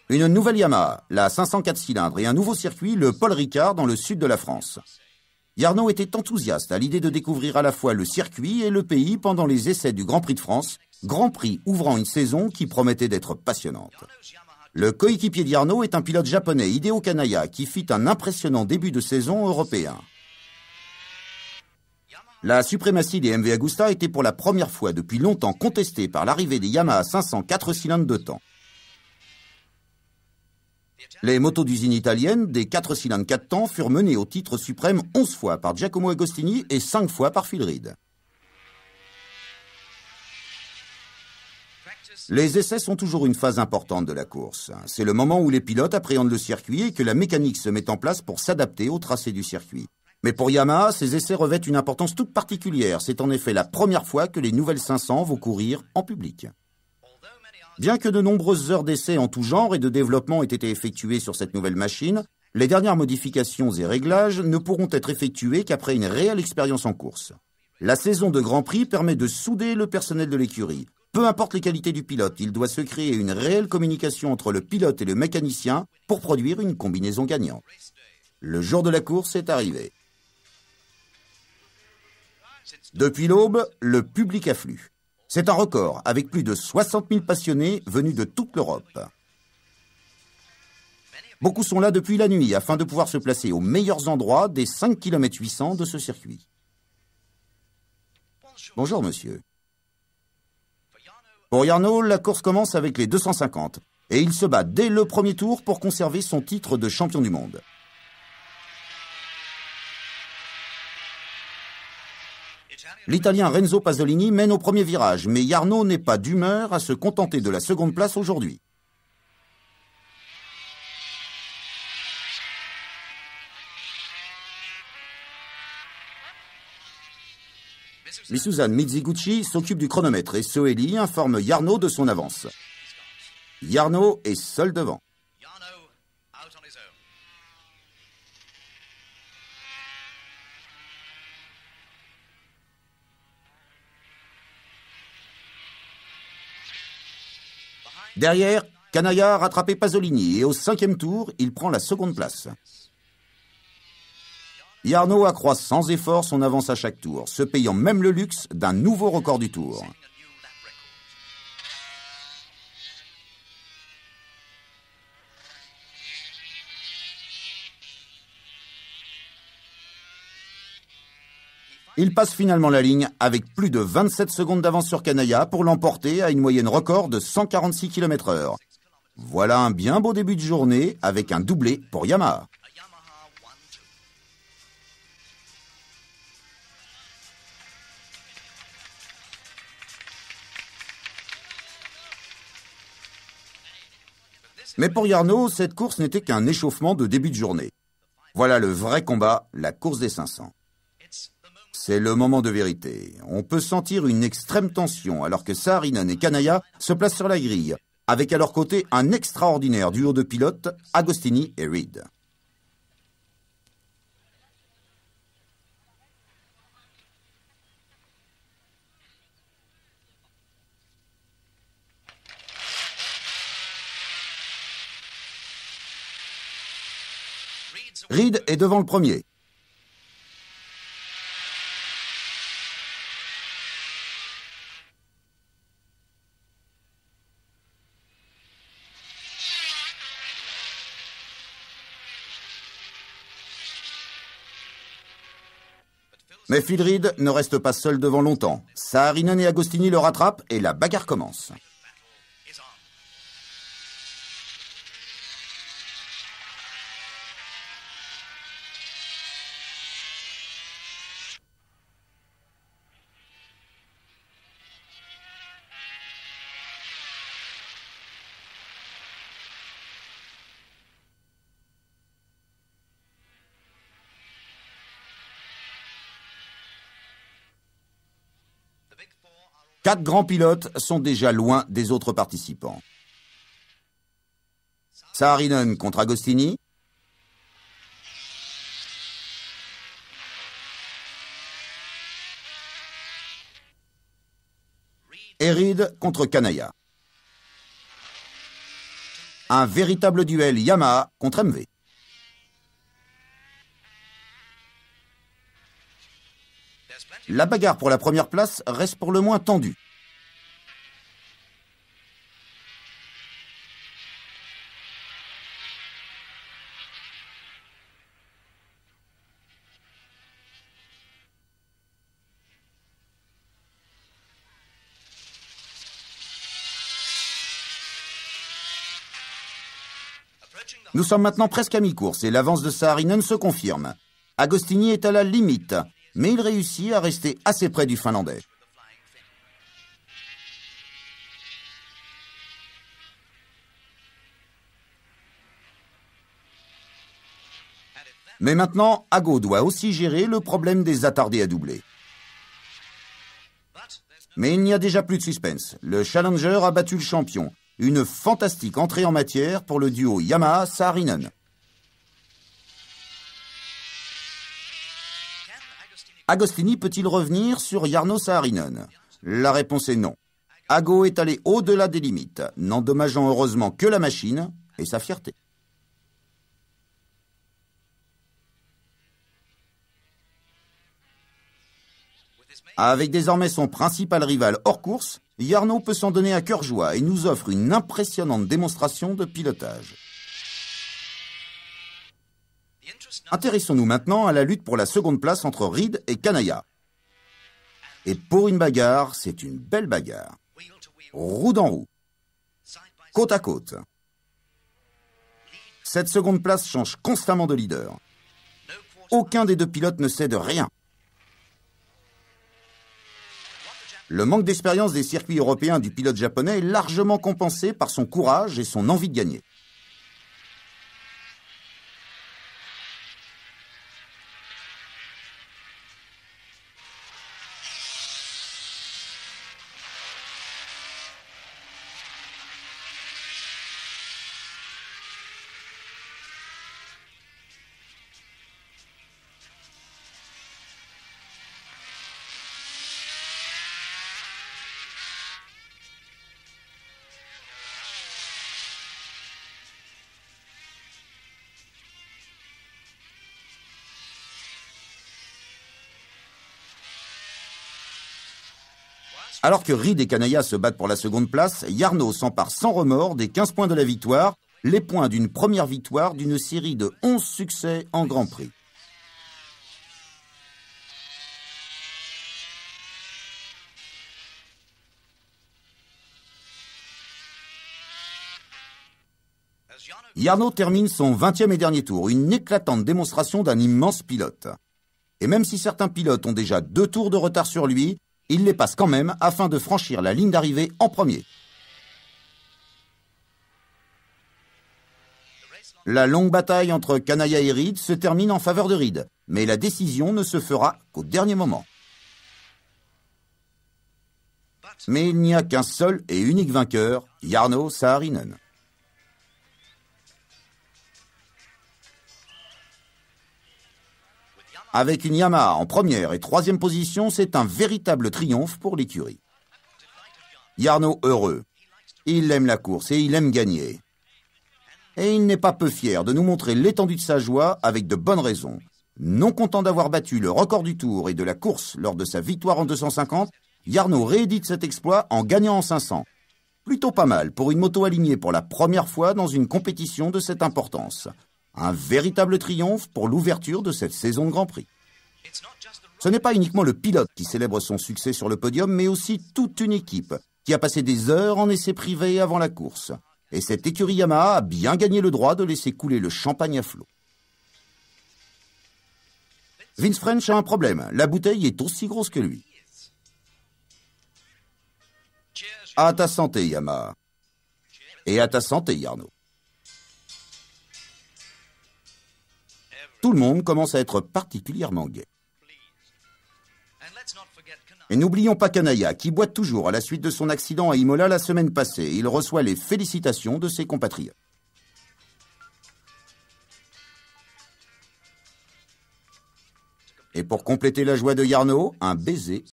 Une nouvelle Yamaha, la 504 cylindres, et un nouveau circuit, le Paul Ricard, dans le sud de la France. Jarno était enthousiaste à l'idée de découvrir à la fois le circuit et le pays pendant les essais du Grand Prix de France, Grand Prix ouvrant une saison qui promettait d'être passionnante. Le coéquipier de Jarno est un pilote japonais, Hideo Kanaya, qui fit un impressionnant début de saison européen. La suprématie des MV Agusta était pour la première fois depuis longtemps contestée par l'arrivée des Yamaha 500 4 cylindres de temps. Les motos d'usine italienne, des 4 cylindres 4 temps, furent menées au titre suprême 11 fois par Giacomo Agostini et 5 fois par Phil Reed. Les essais sont toujours une phase importante de la course. C'est le moment où les pilotes appréhendent le circuit et que la mécanique se met en place pour s'adapter au tracé du circuit. Mais pour Yamaha, ces essais revêtent une importance toute particulière. C'est en effet la première fois que les nouvelles 500 vont courir en public. Bien que de nombreuses heures d'essais en tout genre et de développement aient été effectuées sur cette nouvelle machine, les dernières modifications et réglages ne pourront être effectués qu'après une réelle expérience en course. La saison de Grand Prix permet de souder le personnel de l'écurie. Peu importe les qualités du pilote, il doit se créer une réelle communication entre le pilote et le mécanicien pour produire une combinaison gagnante. Le jour de la course est arrivé. Depuis l'aube, le public afflue. C'est un record, avec plus de 60 000 passionnés venus de toute l'Europe. Beaucoup sont là depuis la nuit, afin de pouvoir se placer aux meilleurs endroits des 5 km 800 de ce circuit. Bonjour, monsieur. Pour Jarno, la course commence avec les 250, et il se bat dès le premier tour pour conserver son titre de champion du monde. L'Italien Renzo Pasolini mène au premier virage, mais Jarno n'est pas d'humeur à se contenter de la seconde place aujourd'hui. Misuzan Mizuguchi s'occupe du chronomètre et Soeli informe Jarno de son avance. Jarno est seul devant. Derrière, Kanaya a rattrapé Pasolini et au 5e tour, il prend la seconde place. Jarno accroît sans effort son avance à chaque tour, se payant même le luxe d'un nouveau record du tour. Il passe finalement la ligne avec plus de 27 secondes d'avance sur Kanaya pour l'emporter à une moyenne record de 146 km/h. Voilà un bien beau début de journée avec un doublé pour Yamaha. Mais pour Jarno, cette course n'était qu'un échauffement de début de journée. Voilà le vrai combat, la course des 500. C'est le moment de vérité. On peut sentir une extrême tension alors que Saarinen et Kanaya se placent sur la grille, avec à leur côté un extraordinaire duo de pilotes, Agostini et Reed. Reed est devant le premier. Mais Phil Reed ne reste pas seul devant longtemps. Saarinen et Agostini le rattrapent et la bagarre commence. Quatre grands pilotes sont déjà loin des autres participants. Saarinen contre Agostini. Et Reed contre Kanaya. Un véritable duel Yamaha contre MV. La bagarre pour la première place reste pour le moins tendue. Nous sommes maintenant presque à mi-course et l'avance de Saarinen se confirme. Agostini est à la limite, mais il réussit à rester assez près du Finlandais. Mais maintenant, Ago doit aussi gérer le problème des attardés à doubler. Mais il n'y a déjà plus de suspense. Le challenger a battu le champion. Une fantastique entrée en matière pour le duo Yamaha-Saarinen. Agostini peut-il revenir sur Jarno Saarinen? La réponse est non. Ago est allé au-delà des limites, n'endommageant heureusement que la machine et sa fierté. Avec désormais son principal rival hors course, Jarno peut s'en donner à cœur joie et nous offre une impressionnante démonstration de pilotage. Intéressons-nous maintenant à la lutte pour la seconde place entre Reed et Kanaya. Et pour une bagarre, c'est une belle bagarre. Roue dans roue, côte à côte. Cette seconde place change constamment de leader. Aucun des deux pilotes ne cède rien. Le manque d'expérience des circuits européens du pilote japonais est largement compensé par son courage et son envie de gagner. Alors que Reed et Kanaya se battent pour la seconde place, Jarno s'empare sans remords des 15 points de la victoire, les points d'une première victoire d'une série de 11 succès en Grand Prix. Jarno termine son 20e et dernier tour, une éclatante démonstration d'un immense pilote. Et même si certains pilotes ont déjà 2 tours de retard sur lui, il les passe quand même afin de franchir la ligne d'arrivée en premier. La longue bataille entre Kanaya et Reed se termine en faveur de Reed, mais la décision ne se fera qu'au dernier moment. Mais il n'y a qu'un seul et unique vainqueur, Jarno Saarinen. Avec une Yamaha en première et troisième position, c'est un véritable triomphe pour l'écurie. Jarno heureux. Il aime la course et il aime gagner. Et il n'est pas peu fier de nous montrer l'étendue de sa joie avec de bonnes raisons. Non content d'avoir battu le record du tour et de la course lors de sa victoire en 250, Jarno réédite cet exploit en gagnant en 500. Plutôt pas mal pour une moto alignée pour la première fois dans une compétition de cette importance. Un véritable triomphe pour l'ouverture de cette saison de Grand Prix. Ce n'est pas uniquement le pilote qui célèbre son succès sur le podium, mais aussi toute une équipe qui a passé des heures en essais privés avant la course. Et cette écurie Yamaha a bien gagné le droit de laisser couler le champagne à flot. Vince French a un problème, la bouteille est aussi grosse que lui. À ta santé, Yamaha. Et à ta santé, Jarno. Tout le monde commence à être particulièrement gai. Et n'oublions pas Kanaya, qui boite toujours à la suite de son accident à Imola la semaine passée. Il reçoit les félicitations de ses compatriotes. Et pour compléter la joie de Jarno, un baiser